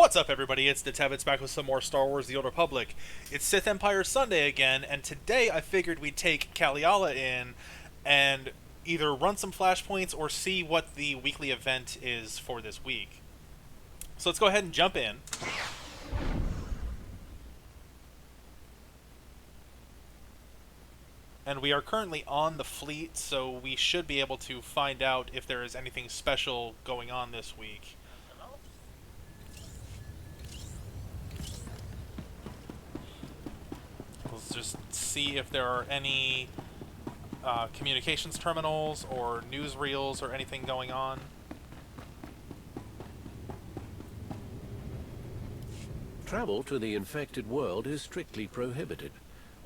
What's up, everybody? It's the Tebits back with some more Star Wars The Old Republic. It's Sith Empire Sunday again, and today I figured we'd take Calliala in and either run some flashpoints or see what the weekly event is for this week. So let's go ahead and jump in. And we are currently on the fleet, so we should be able to find out if there is anything special going on this week. Let's just see if there are any communications terminals or newsreels or anything going on. Travel to the infected world is strictly prohibited.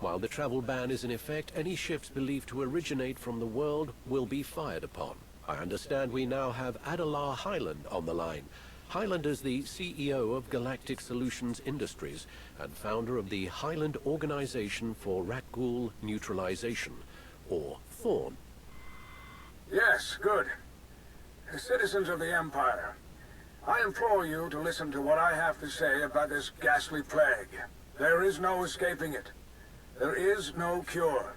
While the travel ban is in effect, any ships believed to originate from the world will be fired upon. I understand we now have Alderaan Highland on the line. Highland is the CEO of Galactic Solutions Industries and founder of the Highland Organization for Rakghoul Neutralization, or T.H.O.R.N. Yes, good. Citizens of the Empire, I implore you to listen to what I have to say about this ghastly plague. There is no escaping it. There is no cure.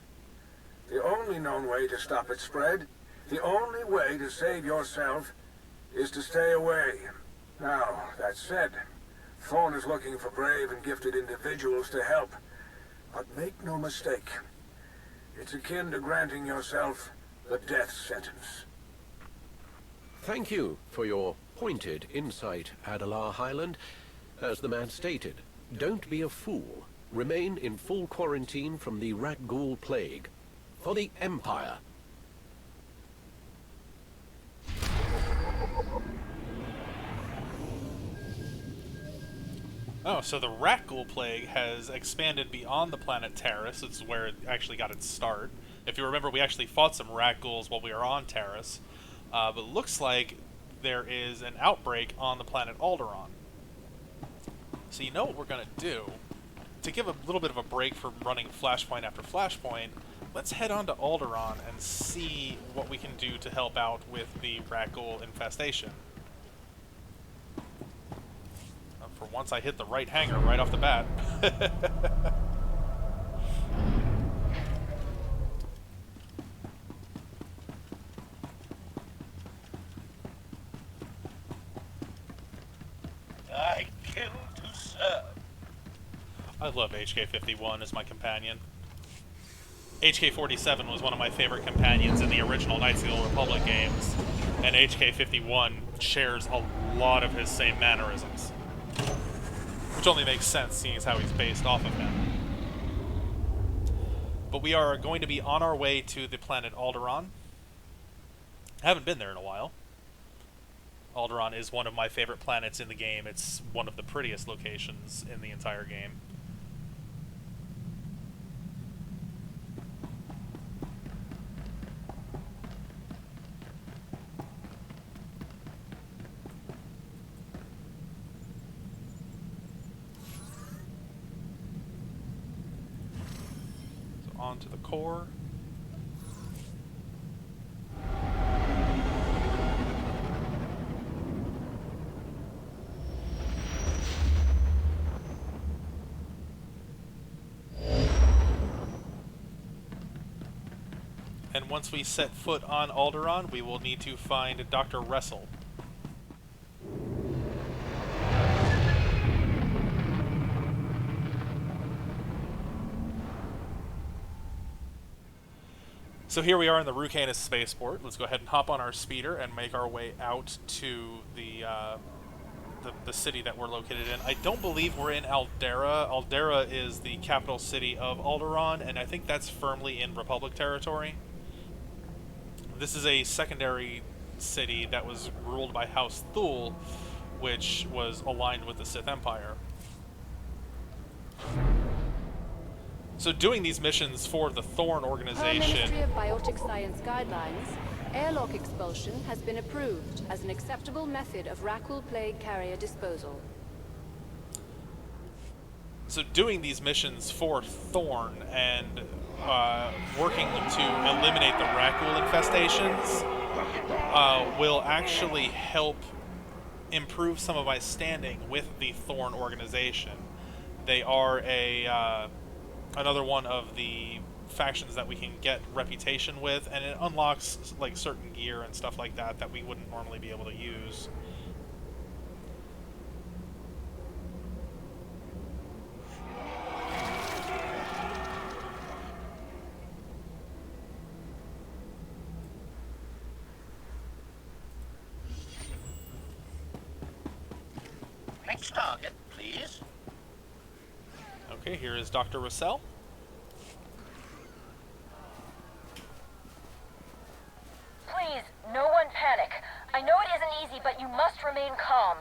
The only known way to stop its spread, the only way to save yourself, is to stay away. Now, that said, T.H.O.R.N is looking for brave and gifted individuals to help. But make no mistake, it's akin to granting yourself the death sentence. Thank you for your pointed insight, Alderaan Highland. As the man stated, don't be a fool. Remain in full quarantine from the Rakghoul plague. For the Empire. Oh, so the Rakghoul plague has expanded beyond the planet Taris. It's where it actually got its start. If you remember, we actually fought some Rakghouls while we were on Taris. But it looks like there is an outbreak on the planet Alderaan. So you know what we're going to do? To give a little bit of a break from running flashpoint after flashpoint, let's head on to Alderaan and see what we can do to help out with the Rakghoul infestation. For once, I hit the right hangar right off the bat. I kill to serve. I love HK-51 as my companion. HK-47 was one of my favorite companions in the original Knights of the Old Republic games, and HK-51 shares a lot of his same mannerisms. Which only makes sense, seeing as how he's based off of him. But we are going to be on our way to the planet Alderaan. I haven't been there in a while. Alderaan is one of my favorite planets in the game. It's one of the prettiest locations in the entire game. Onto the core. And once we set foot on Alderaan, we will need to find Dr. Rakghoul. So here we are in the Rakghoul spaceport. Let's go ahead and hop on our speeder and make our way out to the city that we're located in. I don't believe we're in Aldera. Aldera is the capital city of Alderaan, and I think that's firmly in Republic territory. This is a secondary city that was ruled by House Thule, which was aligned with the Sith Empire. So doing these missions for the T.H.O.R.N organization... Per Ministry of Biotic Science guidelines, airlock expulsion has been approved as an acceptable method of Rakghoul plague carrier disposal. So doing these missions for T.H.O.R.N and working to eliminate the Rakghoul infestations will actually help improve some of my standing with the T.H.O.R.N organization. They are another one of the factions that we can get reputation with, and it unlocks like certain gear and stuff like that that we wouldn't normally be able to use. Next target, please. Okay, here is Dr. Russell. Please, no one panic. I know it isn't easy, but you must remain calm.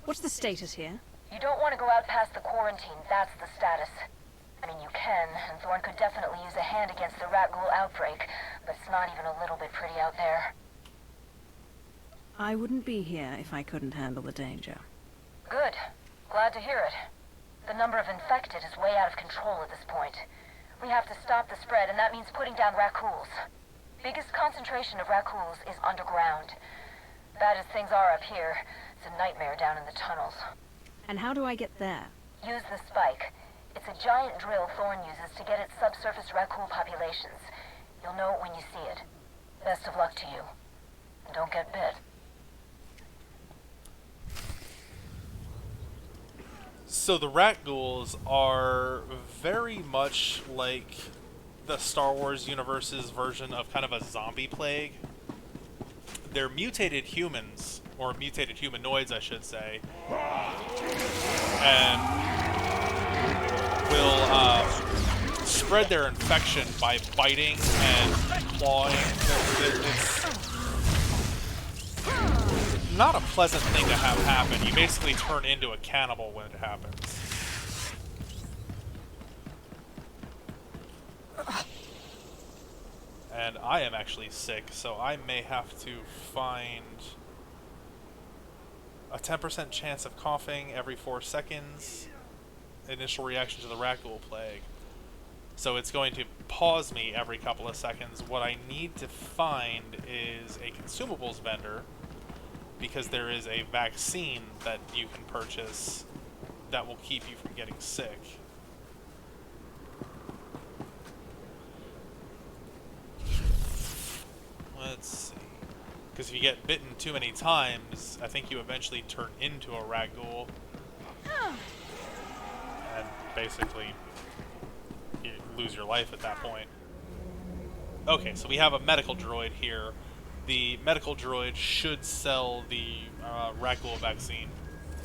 What's the status here? You don't want to go out past the quarantine, that's the status. I mean, you can, and T.H.O.R.N could definitely use a hand against the Rakghoul outbreak, but it's not even a little bit pretty out there. I wouldn't be here if I couldn't handle the danger. Good. Glad to hear it. The number of infected is way out of control at this point. We have to stop the spread, and that means putting down Rakghouls. Biggest concentration of Rakghouls is underground. Bad as things are up here, it's a nightmare down in the tunnels. And how do I get there? Use the spike. It's a giant drill T.H.O.R.N uses to get at subsurface Rakghoul populations. You'll know it when you see it. Best of luck to you. And don't get bit. So the Rakghouls are very much like the Star Wars universe's version of kind of a zombie plague. They're mutated humans, or mutated humanoids, I should say, and will spread their infection by biting and clawing. It's not a pleasant thing to have happen. You basically turn into a cannibal when it happens. And I am actually sick, so I may have to find a 10% chance of coughing every 4 seconds. Initial reaction to the Rakghoul plague. So it's going to pause me every couple of seconds. What I need to find is a consumables vendor, because there is a vaccine that you can purchase that will keep you from getting sick. Let's see. Because if you get bitten too many times, I think you eventually turn into a Rakghoul. And basically, you lose your life at that point. Okay, so we have a medical droid here. The medical droid should sell the Rakghoul vaccine.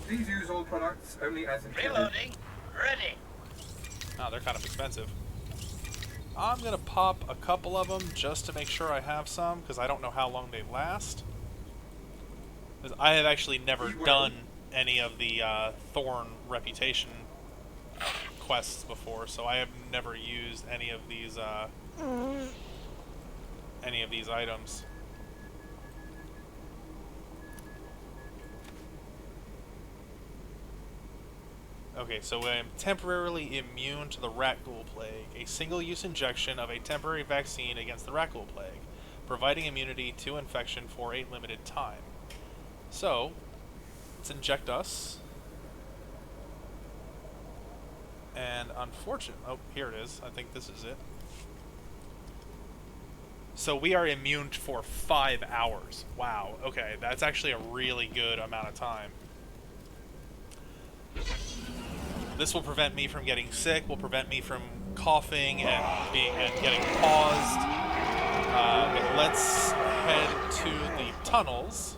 Please use all products only as intended. Reloading. Ready. Oh, they're kind of expensive. I'm going to pop a couple of them just to make sure I have some, because I don't know how long they last. Because I have actually never done any of the T.H.O.R.N reputation quests before, so I have never used any of these items. Okay, so I am temporarily immune to the Rakghoul plague. A single-use injection of a temporary vaccine against the Rakghoul plague, providing immunity to infection for a limited time. So, let's inject us. And unfortunately, oh, here it is. I think this is it. So we are immune for 5 hours. Wow, okay, that's actually a really good amount of time. This will prevent me from getting sick, will prevent me from coughing and getting paused. But let's head to the tunnels.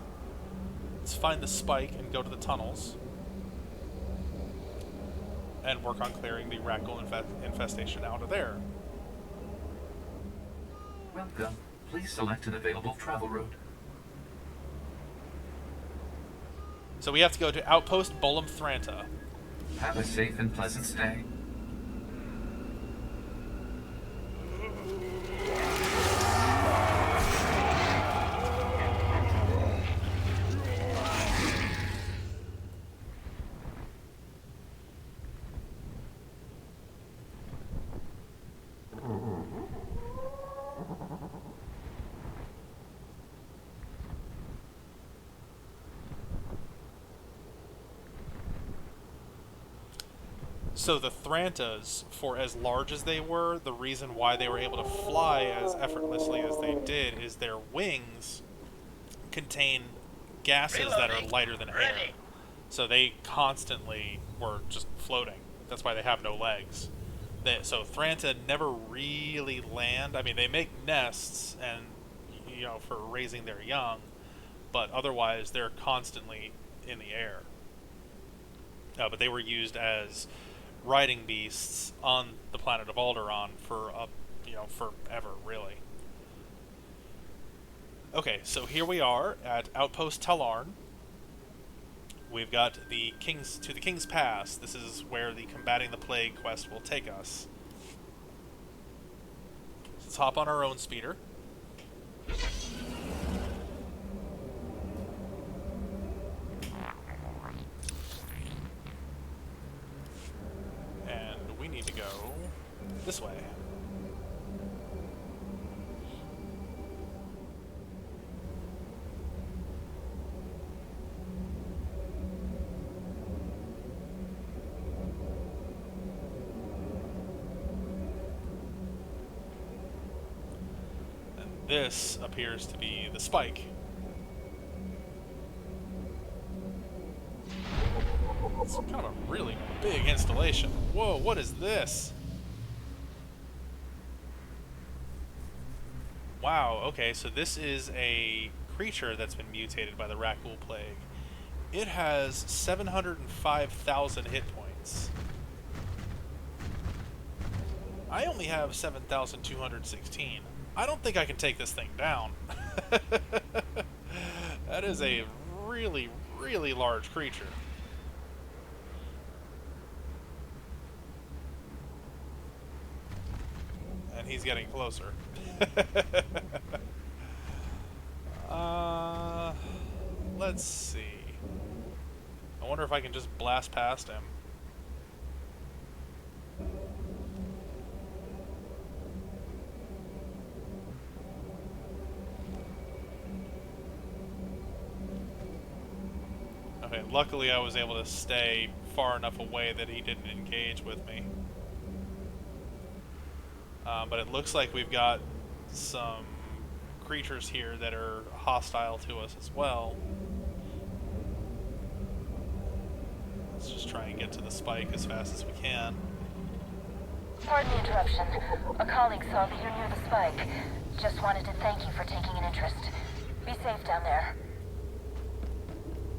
Let's find the spike and go to the tunnels. And work on clearing the Rakghoul infestation out of there. Welcome. Please select an available travel route. So we have to go to Outpost Bolum Thranta. Have a safe and pleasant stay. So the Thrantas, for as large as they were, the reason why they were able to fly as effortlessly as they did is their wings contain gases that are lighter than air. So they constantly were just floating. That's why they have no legs. So Thranta never really land. I mean, they make nests and, you know, for raising their young, but otherwise they're constantly in the air. But they were used as riding beasts on the planet of Alderaan for forever, really. Okay, so here we are at Outpost T.H.O.R.N. We've got the King's Pass. This is where the Combating the Plague quest will take us. Let's hop on our own speeder. And we need to go this way. This appears to be the spike. It's kind of a really big installation. Whoa, what is this? Wow, okay, so this is a creature that's been mutated by the Rakghoul plague. It has 705,000 hit points. I only have 7,216. I don't think I can take this thing down. That is a really, really large creature. And he's getting closer. Let's see. I wonder if I can just blast past him. Okay, luckily I was able to stay far enough away that he didn't engage with me. But it looks like we've got some creatures here that are hostile to us as well. Let's just try and get to the spike as fast as we can. Pardon the interruption. A colleague saw that you're near the spike. Just wanted to thank you for taking an interest. Be safe down there.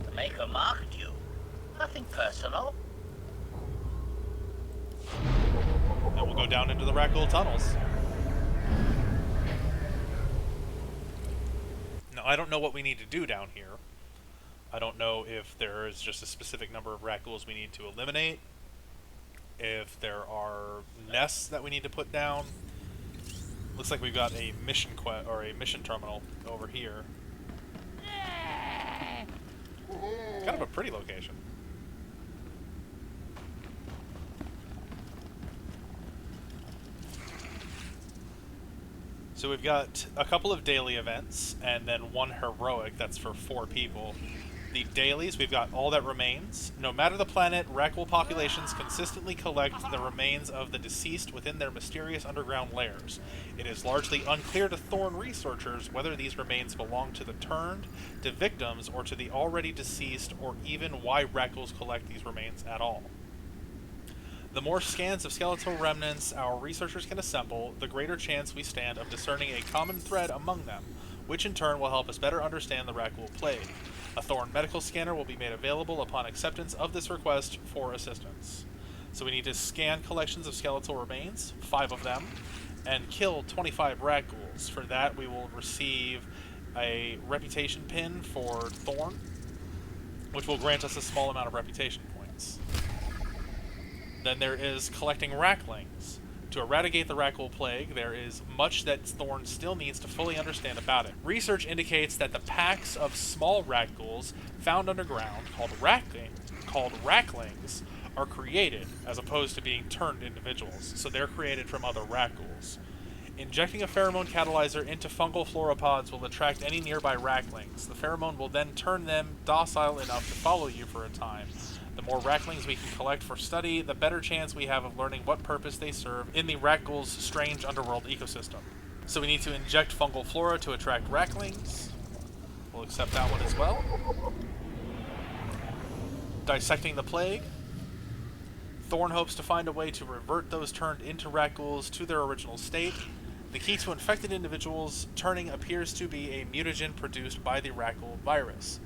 The Maker marked you. Nothing personal. And we'll go down into the Rakghoul tunnels. Now, I don't know what we need to do down here. I don't know if there is just a specific number of Rakghouls we need to eliminate, if there are nests that we need to put down. Looks like we've got a mission mission terminal over here. Kind of a pretty location. So we've got a couple of daily events, and then one heroic that's for 4 people. The dailies, we've got All That Remains. No matter the planet, Rakghoul populations consistently collect the remains of the deceased within their mysterious underground lairs. It is largely unclear to T.H.O.R.N researchers whether these remains belong to the turned, to victims, or to the already deceased, or even why Rakghouls collect these remains at all. The more scans of skeletal remnants our researchers can assemble, the greater chance we stand of discerning a common thread among them, which in turn will help us better understand the Rakghoul plague. A T.H.O.R.N medical scanner will be made available upon acceptance of this request for assistance. So we need to scan collections of skeletal remains, 5 of them, and kill 25 Rakghouls. For that we will receive a reputation pin for T.H.O.R.N, which will grant us a small amount of reputation points. Then there is collecting Rakglings. To eradicate the Rakghoul plague, there is much that T.H.O.R.N still needs to fully understand about it. Research indicates that the packs of small Rakghouls found underground, called Rakglings, are created, as opposed to being turned individuals, so they're created from other Rakghouls. Injecting a pheromone catalyzer into fungal fluoropods will attract any nearby Rakglings. The pheromone will then turn them docile enough to follow you for a time, The more Rakglings we can collect for study, the better chance we have of learning what purpose they serve in the Rakghouls' strange underworld ecosystem. So we need to inject fungal flora to attract Rakglings. We'll accept that one as well. Dissecting the plague. T.H.O.R.N hopes to find a way to revert those turned into Rakghouls to their original state. The key to infected individuals turning appears to be a mutagen produced by the Rakghoul virus.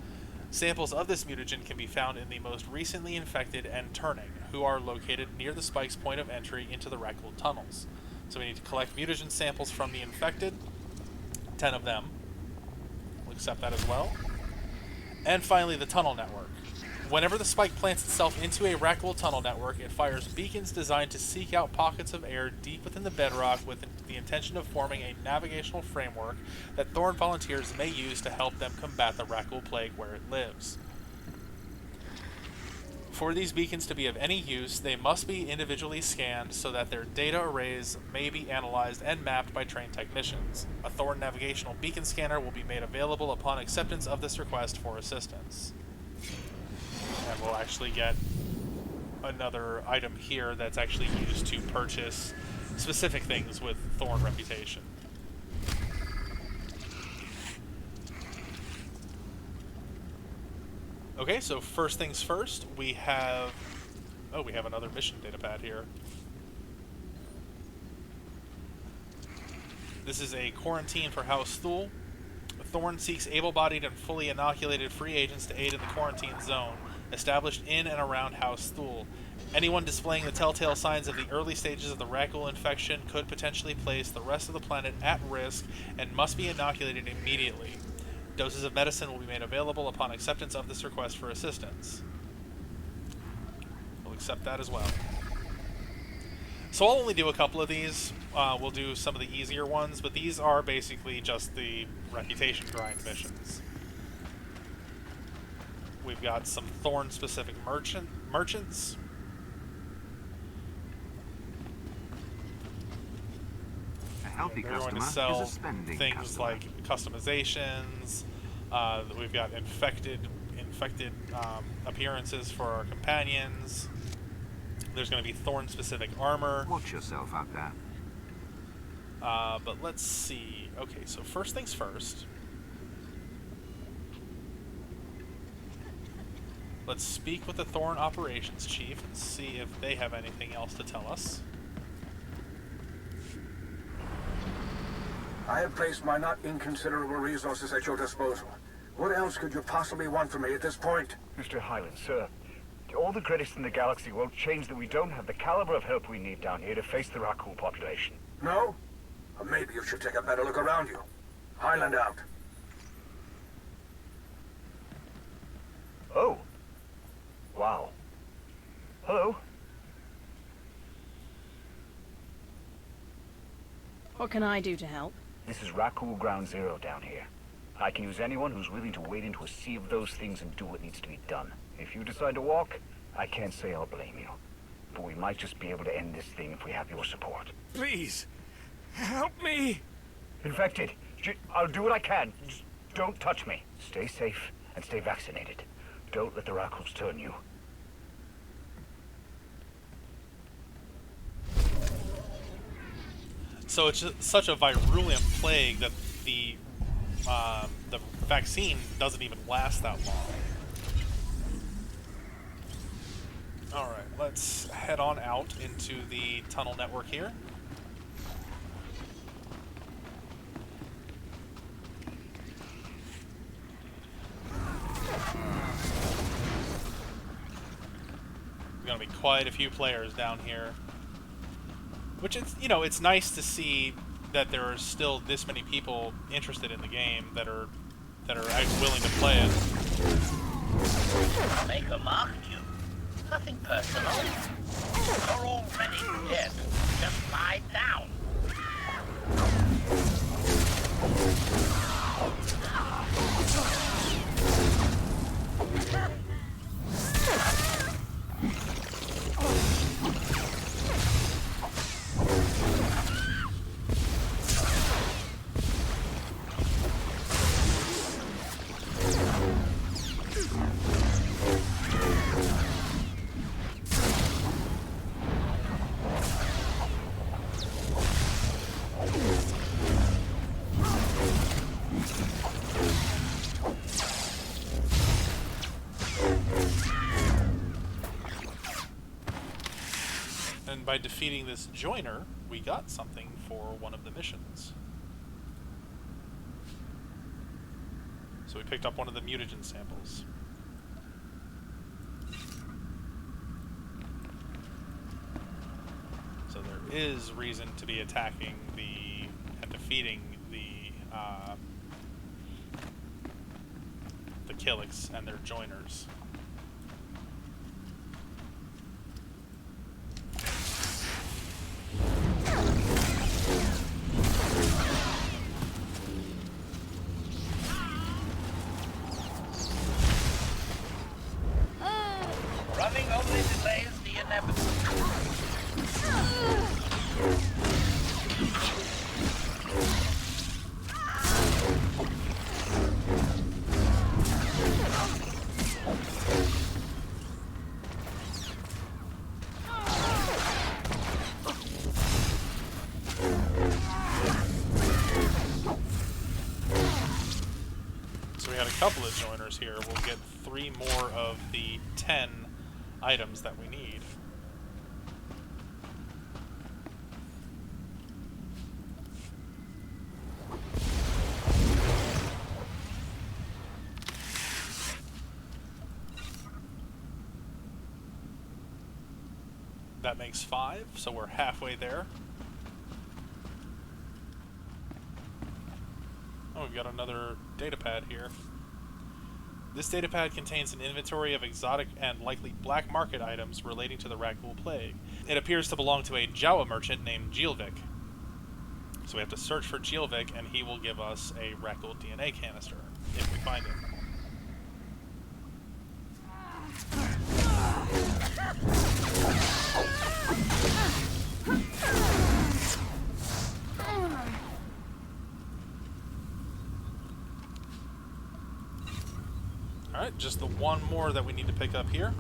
Samples of this mutagen can be found in the most recently infected and turning, who are located near the spike's point of entry into the Rakghoul tunnels. So we need to collect mutagen samples from the infected, 10 of them. We'll accept that as well. And finally, the tunnel network. Whenever the spike plants itself into a Rakghoul tunnel network, it fires beacons designed to seek out pockets of air deep within the bedrock with the intention of forming a navigational framework that T.H.O.R.N volunteers may use to help them combat the Rakghoul plague where it lives. For these beacons to be of any use, they must be individually scanned so that their data arrays may be analyzed and mapped by trained technicians. A T.H.O.R.N navigational beacon scanner will be made available upon acceptance of this request for assistance. And we'll actually get another item here that's actually used to purchase specific things with T.H.O.R.N reputation. Okay, so first things first, we have another mission data pad here. This is a quarantine for House Thule. T.H.O.R.N seeks able-bodied and fully inoculated free agents to aid in the quarantine zone established in and around House Thule. Anyone displaying the telltale signs of the early stages of the Rakghoul infection could potentially place the rest of the planet at risk and must be inoculated immediately. Doses of medicine will be made available upon acceptance of this request for assistance. We'll accept that as well. So I'll only do a couple of these. We'll do some of the easier ones, but these are basically just the reputation grind missions. We've got some T.H.O.R.N specific merchants. A healthy We're going to customer sell is a spending things customer. like customizations. We've got infected appearances for our companions. There's going to be T.H.O.R.N specific armor. Watch yourself out there. But let's see. Okay, so first things first. Let's speak with the T.H.O.R.N operations chief and see if they have anything else to tell us. I have placed my not inconsiderable resources at your disposal. What else could you possibly want from me at this point? Mr. Highland, sir, all the critics in the galaxy won't change that we don't have the caliber of help we need down here to face the Rakghoul population. No? Or maybe you should take a better look around you. Highland out. Oh. Wow. Hello? What can I do to help? This is Rakghoul Ground Zero down here. I can use anyone who's willing to wade into a sea of those things and do what needs to be done. If you decide to walk, I can't say I'll blame you. But we might just be able to end this thing if we have your support. Please, help me! Infected, I'll do what I can. Just don't touch me. Stay safe and stay vaccinated. Don't let the Rakghouls turn you. So it's just such a virulent plague that the vaccine doesn't even last that long. Alright, let's head on out into the tunnel network here. There's gonna be quite a few players down here. Which is, you know, it's nice to see that there are still this many people interested in the game that are willing to play it. Maker marked you. Nothing personal. You're already dead. Just lie down. And by defeating this joiner, we got something for one of the missions. So we picked up one of the mutagen samples. So there is reason to be attacking and defeating the Killiks and their joiners. Running only delays the inevitable. So we had a couple of joiners here. We'll get 3 more of the 10 items that we need. That makes 5, so we're halfway there. Oh, we've got another datapad here. This datapad contains an inventory of exotic and likely black market items relating to the Rakghoul plague. It appears to belong to a Jawa merchant named Jilvik. So we have to search for Jilvik, and he will give us a Rakghoul DNA canister, if we find it. Alright, just the one more that we need to pick up here.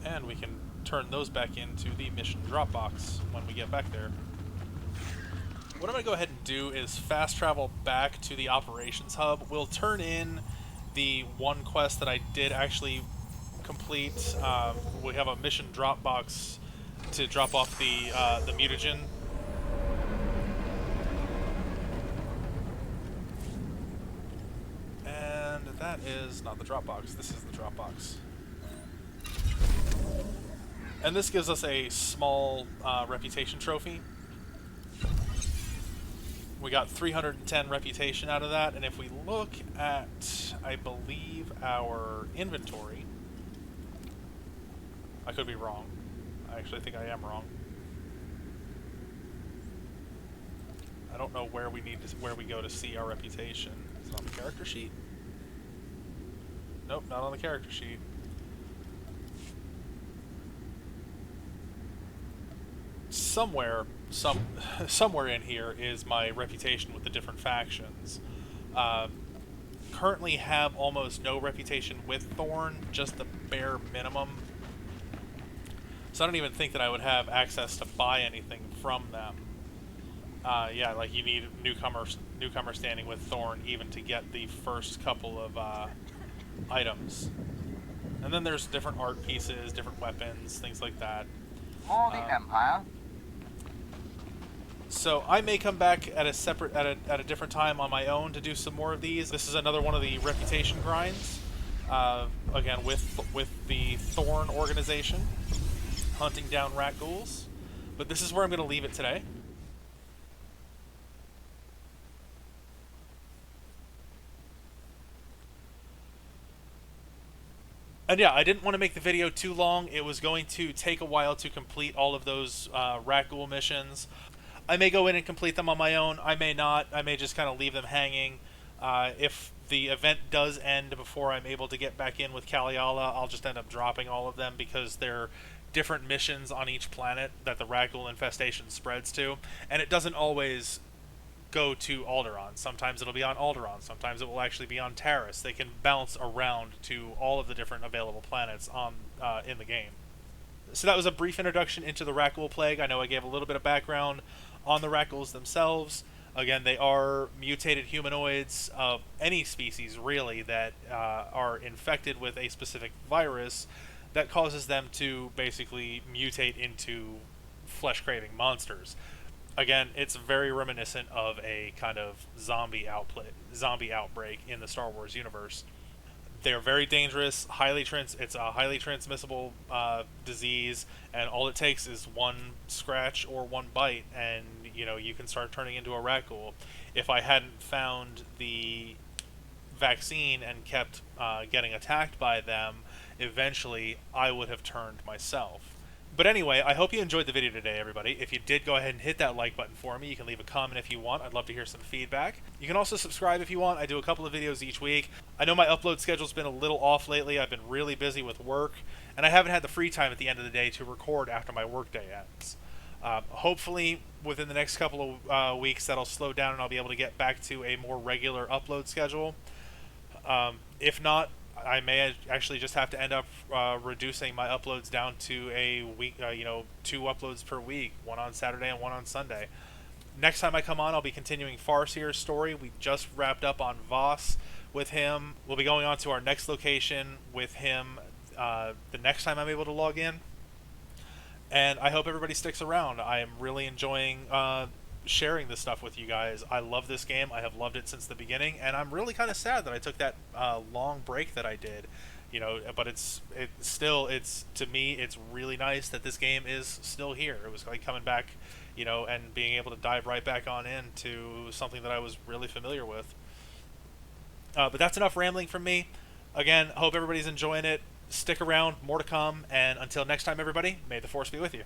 And we can turn those back into the mission Dropbox when we get back there. What I'm going to go ahead and do is fast travel back to the operations hub. We'll turn in the one quest that I did actually complete. We have a mission Dropbox to drop off the mutagen. And that is not the Dropbox. This is the Dropbox. And this gives us a small reputation trophy. We got 310 reputation out of that, and if we look at, I believe, our inventory, I could be wrong. I actually think I am wrong. I don't know where we go to see our reputation. Is it on the character sheet? Nope, not on the character sheet. Somewhere in here is my reputation with the different factions. Currently have almost no reputation with T.H.O.R.N, just the bare minimum. So I don't even think that I would have access to buy anything from them. Yeah, like you need newcomer standing with T.H.O.R.N even to get the first couple of items. And then there's different art pieces, different weapons, things like that. For the Empire. So I may come back at a different time on my own to do some more of these. This is another one of the reputation grinds. Again, with the T.H.O.R.N organization, hunting down Rakghouls. But this is where I'm going to leave it today. And yeah, I didn't want to make the video too long. It was going to take a while to complete all of those Rakghoul missions. I may go in and complete them on my own. I may not. I may just kind of leave them hanging. If the event does end before I'm able to get back in with Calliala, I'll just end up dropping all of them because they're different missions on each planet that the Rakghoul infestation spreads to. And it doesn't always go to Alderaan. Sometimes it'll be on Alderaan. Sometimes it will actually be on Taris. They can bounce around to all of the different available planets in the game. So that was a brief introduction into the Rakghoul Plague. I know I gave a little bit of background on the Rakghouls themselves. Again, they are mutated humanoids of any species, really, that are infected with a specific virus that causes them to basically mutate into flesh-craving monsters. Again, it's very reminiscent of a kind of zombie outbreak in the Star Wars universe. They're very dangerous. It's a highly transmissible disease, and all it takes is one scratch or one bite, and you can start turning into a Rakghoul. If I hadn't found the vaccine and kept getting attacked by them, eventually I would have turned myself. But anyway, I hope you enjoyed the video today, everybody. If you did, go ahead and hit that like button for me. You can leave a comment if you want. I'd love to hear some feedback. You can also subscribe if you want. I do a couple of videos each week. I know my upload schedule's been a little off lately. I've been really busy with work, and I haven't had the free time at the end of the day to record after my workday ends. Hopefully, within the next couple of weeks, that'll slow down and I'll be able to get back to a more regular upload schedule. If not, I may actually just have to end up reducing my uploads down to a week, 2 uploads per week, one on Saturday and one on Sunday. Next time I come on, I'll be continuing Farseer's story. We just wrapped up on Voss with him. We'll be going on to our next location with him the next time I'm able to log in. And I hope everybody sticks around. I am really enjoying sharing this stuff with you guys. I love this game. I have loved it since the beginning, and I'm really kind of sad that I took that long break that I did. But to me it's really nice that this game is still here. It was like coming back, and being able to dive right back on into something that I was really familiar with. But that's enough rambling from me. Again, hope everybody's enjoying it. Stick around, more to come, and until next time, everybody, may the Force be with you.